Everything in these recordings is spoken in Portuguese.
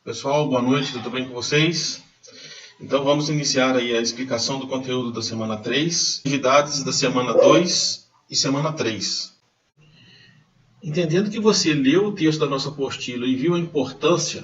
Pessoal, boa noite, tudo bem com vocês? Então vamos iniciar aí a explicação do conteúdo da semana 3, atividades da semana 2 e semana 3. Entendendo que você leu o texto da nossa apostila e viu a importância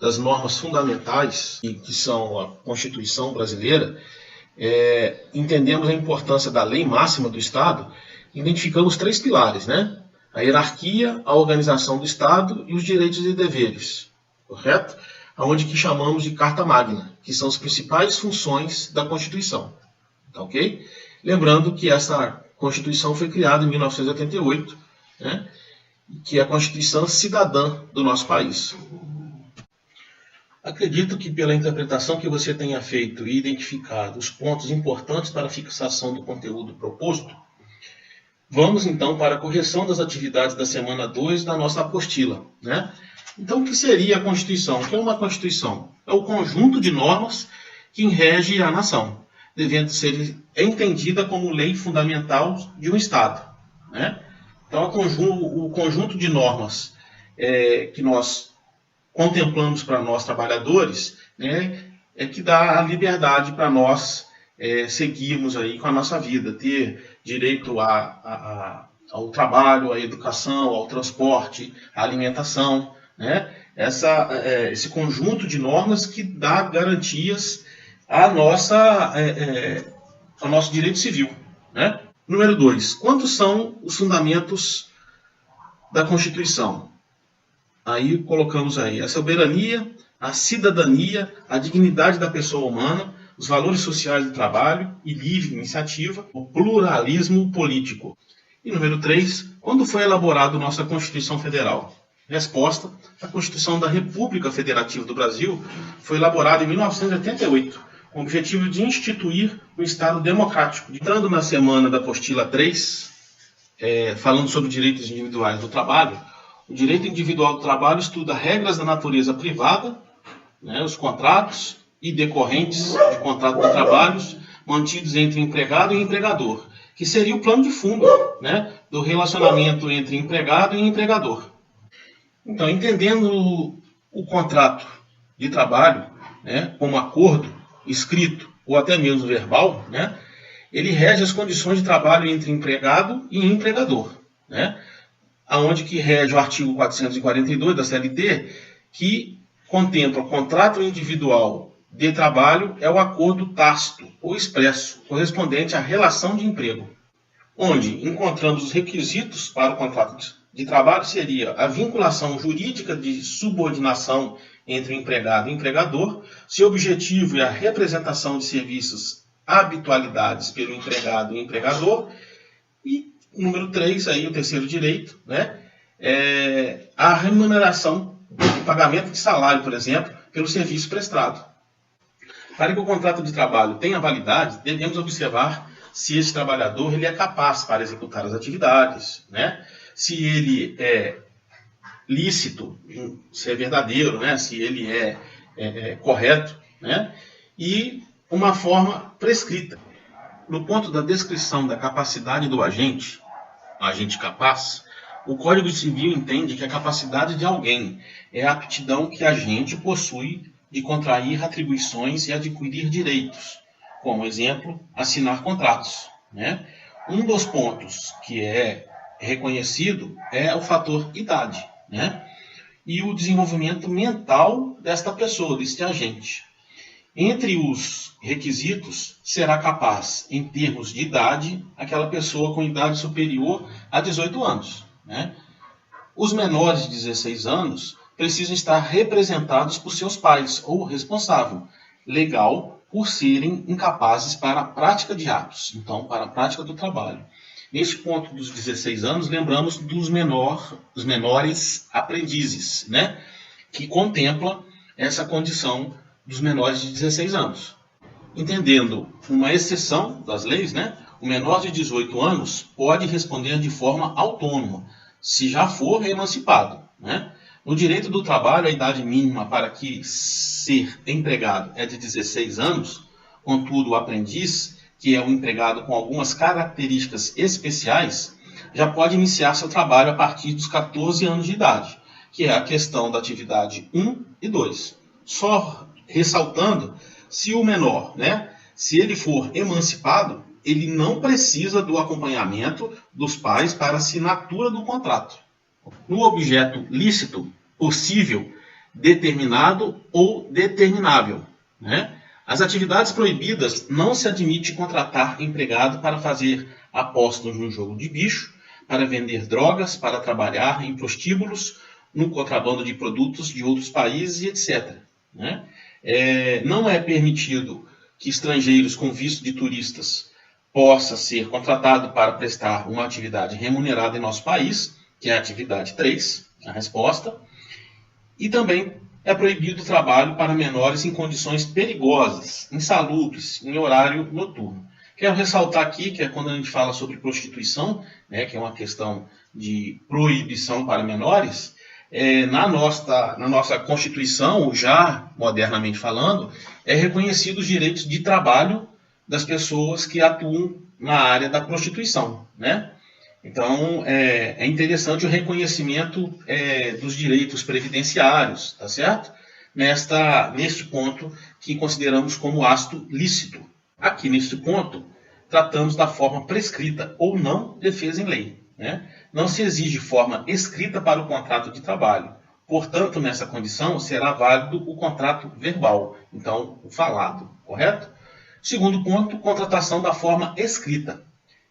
das normas fundamentais, que são a Constituição brasileira, entendemos a importância da lei máxima do Estado, identificamos 3 pilares, né? A hierarquia, a organização do Estado e os direitos e deveres, correto? Onde que chamamos de Carta Magna, que são as principais funções da Constituição, tá ok? Lembrando que essa Constituição foi criada em 1988, né? Que é a Constituição cidadã do nosso país. Acredito que pela interpretação que você tenha feito e identificado os pontos importantes para a fixação do conteúdo proposto, vamos então para a correção das atividades da semana 2 da nossa apostila, né? Então, o que seria a Constituição? O que é uma Constituição? É o conjunto de normas que rege a nação, devendo ser entendida como lei fundamental de um Estado, né? Então, o conjunto de normas que nós contemplamos para nós trabalhadores, né, é que dá a liberdade para nós seguirmos aí com a nossa vida, ter direito ao trabalho, à educação, ao transporte, à alimentação, né? Esse conjunto de normas que dá garantias ao nosso direito civil, né? Número 2. Quantos são os fundamentos da Constituição? Aí colocamos aí a soberania, a cidadania, a dignidade da pessoa humana, os valores sociais do trabalho e livre iniciativa, o pluralismo político. E número 3. Quando foi elaborada nossa Constituição Federal? Resposta: a Constituição da República Federativa do Brasil foi elaborada em 1988, com o objetivo de instituir um Estado democrático. Entrando na semana da apostila 3, falando sobre direitos individuais do trabalho, o direito individual do trabalho estuda regras da natureza privada, né, os contratos e decorrentes de contrato de trabalhos mantidos entre empregado e empregador, que seria o plano de fundo, né, do relacionamento entre empregado e empregador. Então, entendendo o contrato de trabalho, né, como acordo escrito ou até mesmo verbal, né, ele rege as condições de trabalho entre empregado e empregador, né, aonde que rege o artigo 442 da CLT, que contempla o contrato individual de trabalho, é o acordo tácito ou expresso, correspondente à relação de emprego, onde encontramos os requisitos para o contrato de trabalho seria a vinculação jurídica de subordinação entre o empregado e o empregador, seu objetivo é a representação de serviços habitualidades pelo empregado e empregador, e número 3, aí, o terceiro direito, né, é a remuneração, o pagamento de salário, por exemplo, pelo serviço prestado. Para que o contrato de trabalho tenha validade, devemos observar se esse trabalhador ele é capaz para executar as atividades, né, se ele é lícito, se é verdadeiro, né, se ele é correto, né, e uma forma prescrita. No ponto da descrição da capacidade do agente capaz, o Código Civil entende que a capacidade de alguém é a aptidão que a agente possui de contrair atribuições e adquirir direitos, como exemplo, assinar contratos, né? Um dos pontos que é reconhecido é o fator idade, né? E o desenvolvimento mental desta pessoa, deste agente. Entre os requisitos, será capaz, em termos de idade, aquela pessoa com idade superior a 18 anos, né? Os menores de 16 anos precisam estar representados por seus pais ou responsável legal por serem incapazes para a prática de atos, então, para a prática do trabalho. Neste ponto dos 16 anos, lembramos dos menores aprendizes, né, que contempla essa condição dos menores de 16 anos. Entendendo uma exceção das leis, né, o menor de 18 anos pode responder de forma autônoma, se já for emancipado, né? No direito do trabalho, a idade mínima para que ser empregado é de 16 anos, contudo, o aprendiz, que é um empregado com algumas características especiais, já pode iniciar seu trabalho a partir dos 14 anos de idade, que é a questão da atividade 1 e 2. Só ressaltando, se o menor, né, se ele for emancipado, ele não precisa do acompanhamento dos pais para assinatura do contrato. No objeto lícito, possível, determinado ou determinável, né? As atividades proibidas não se admite contratar empregado para fazer apostas no jogo de bicho, para vender drogas, para trabalhar em prostíbulos, no contrabando de produtos de outros países e etc. Né? Não é permitido que estrangeiros com visto de turistas possa ser contratado para prestar uma atividade remunerada em nosso país, que é a atividade 3, a resposta. E também é proibido o trabalho para menores em condições perigosas, insalubres, em horário noturno. Quero ressaltar aqui que quando a gente fala sobre prostituição, né, que é uma questão de proibição para menores, na nossa Constituição, já modernamente falando, é reconhecido os direitos de trabalho das pessoas que atuam na área da prostituição, né? Então, é interessante o reconhecimento dos direitos previdenciários, tá certo? Neste ponto que consideramos como ato lícito. Aqui, neste ponto, tratamos da forma prescrita ou não defesa em lei, né? Não se exige forma escrita para o contrato de trabalho. Portanto, nessa condição, será válido o contrato verbal, então, o falado, correto? Segundo ponto, contratação da forma escrita.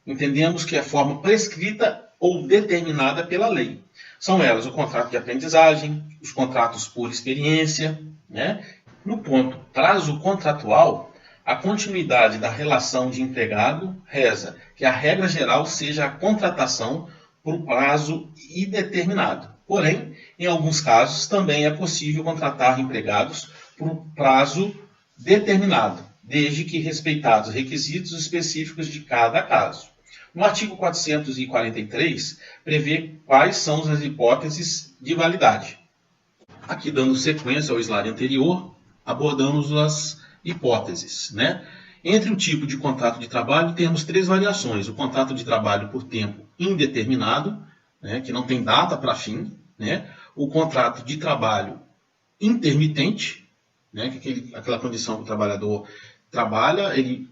Entendemos que é forma prescrita ou determinada pela lei. São elas o contrato de aprendizagem, os contratos por experiência, né? No ponto prazo contratual, a continuidade da relação de empregado reza que a regra geral seja a contratação por prazo indeterminado. Porém, em alguns casos, também é possível contratar empregados por prazo determinado, desde que respeitados os requisitos específicos de cada caso. No artigo 443, prevê quais são as hipóteses de validade. Aqui, dando sequência ao slide anterior, abordamos as hipóteses, né? Entre o tipo de contrato de trabalho, temos 3 variações. O contrato de trabalho por tempo indeterminado, né, que não tem data para fim, né? O contrato de trabalho intermitente, né, que é aquela condição que o trabalhador trabalha, ele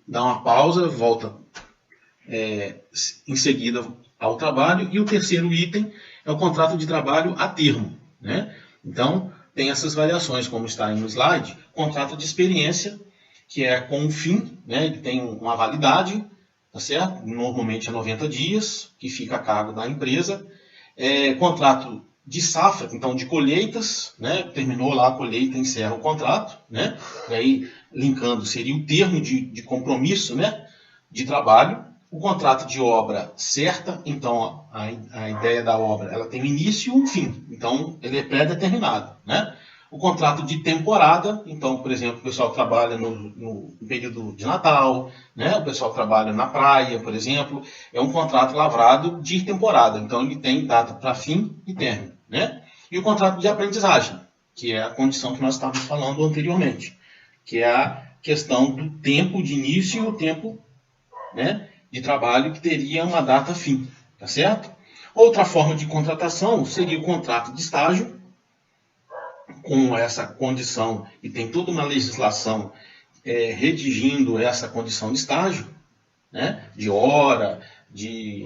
dá uma pausa, volta em seguida ao trabalho. E o terceiro item é o contrato de trabalho a termo, né? Então, tem essas variações, como está aí no slide. Contrato de experiência, que é com um fim, né? Ele tem uma validade, tá certo? Normalmente é 90 dias, que fica a cargo da empresa. Contrato de safra, então de colheitas, né? Terminou lá a colheita, encerra o contrato, né? E aí, linkando, seria o termo de compromisso, né, de trabalho. O contrato de obra certa, então a ideia da obra, ela tem um início e um fim, então ele é pré-determinado, né? O contrato de temporada, então, por exemplo, o pessoal trabalha no período de Natal, né? O pessoal trabalha na praia, por exemplo, é um contrato lavrado de temporada, então ele tem data para fim e término, né? E o contrato de aprendizagem, que é a condição que nós estávamos falando anteriormente, que é a questão do tempo de início e o tempo, né, de trabalho que teria uma data fim, tá certo? Outra forma de contratação seria o contrato de estágio, com essa condição, e tem toda uma legislação redigindo essa condição de estágio, né, de hora, de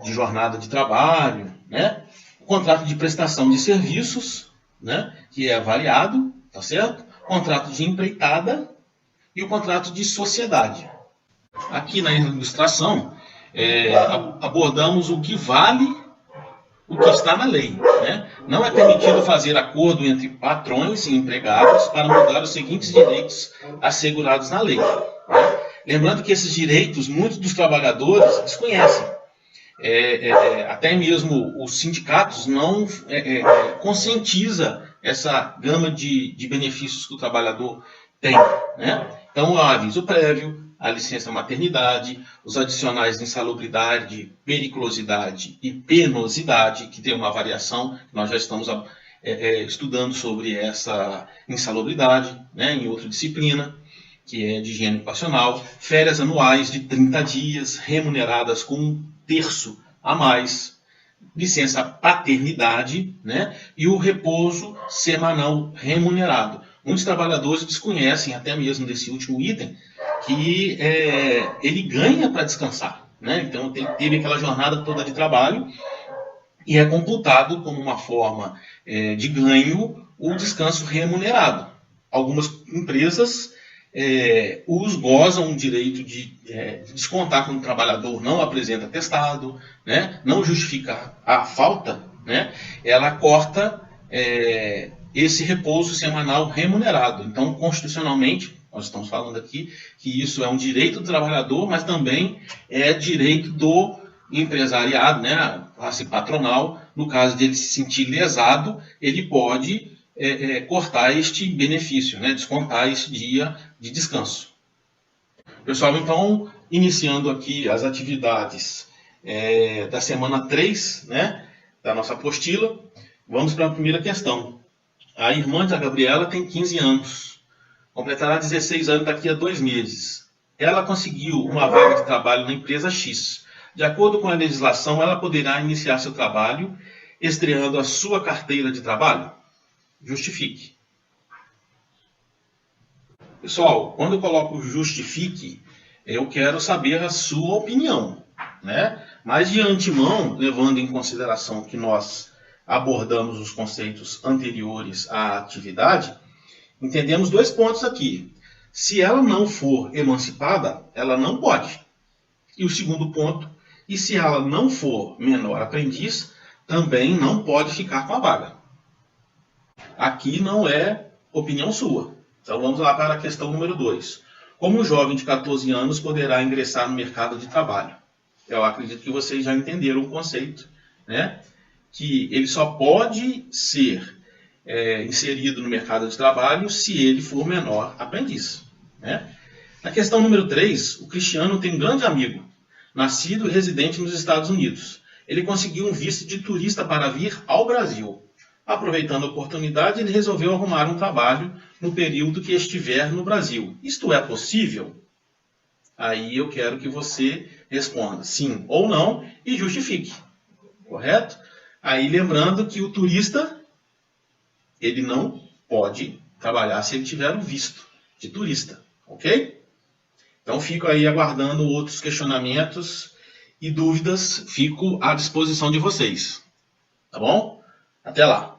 jornada de trabalho, né? O contrato de prestação de serviços, né, que é variado, tá certo? O contrato de empreitada e o contrato de sociedade. Aqui na ilustração, abordamos o que vale o que está na lei, né? Não é permitido fazer acordo entre patrões e empregados para mudar os seguintes direitos assegurados na lei, né? Lembrando que esses direitos, muitos dos trabalhadores desconhecem. Até mesmo os sindicatos não conscientiza essa gama de benefícios que o trabalhador tem, né? Então, o aviso prévio, a licença maternidade, os adicionais de insalubridade, periculosidade e penosidade, que tem uma variação, nós já estamos estudando sobre essa insalubridade, né, em outra disciplina, que é de higiene ocupacional, férias anuais de 30 dias, remuneradas com 1/3 a mais, licença paternidade, né, e o repouso semanal remunerado. Muitos trabalhadores desconhecem, até mesmo desse último item, que ele ganha para descansar, né? Então ele teve aquela jornada toda de trabalho e é computado como uma forma de ganho o descanso remunerado. Algumas empresas os gozam o direito de descontar quando o trabalhador não apresenta atestado, né, não justifica a falta, né, ela corta esse repouso semanal remunerado. Então, constitucionalmente, nós estamos falando aqui que isso é um direito do trabalhador, mas também é direito do empresariado, né, a classe patronal. No caso de ele se sentir lesado, ele pode cortar este benefício, né, descontar esse dia de descanso. Pessoal, então, iniciando aqui as atividades da semana 3, né, da nossa apostila, vamos para a primeira questão. A irmã da Gabriela tem 15 anos, completará 16 anos daqui a 2 meses. Ela conseguiu uma vaga de trabalho na empresa X. De acordo com a legislação, ela poderá iniciar seu trabalho estreando a sua carteira de trabalho? Justifique. Pessoal, quando eu coloco justifique, eu quero saber a sua opinião, né? Mas de antemão, levando em consideração que nós abordamos os conceitos anteriores à atividade, entendemos 2 pontos aqui. Se ela não for emancipada, ela não pode. E o segundo ponto, e se ela não for menor aprendiz, também não pode ficar com a vaga. Aqui não é opinião sua. Então vamos lá para a questão número 2. Como um jovem de 14 anos poderá ingressar no mercado de trabalho? Eu acredito que vocês já entenderam o conceito, né? Que ele só pode ser inserido no mercado de trabalho se ele for menor aprendiz, né? Na questão número 3, o Cristiano tem um grande amigo, nascido e residente nos Estados Unidos. Ele conseguiu um visto de turista para vir ao Brasil. Aproveitando a oportunidade, ele resolveu arrumar um trabalho no período que estiver no Brasil. Isto é possível? Aí eu quero que você responda sim ou não e justifique. Correto? Aí lembrando que o turista, ele não pode trabalhar se ele tiver o visto de turista. Ok? Então fico aí aguardando outros questionamentos e dúvidas. Fico à disposição de vocês. Tá bom? Até lá!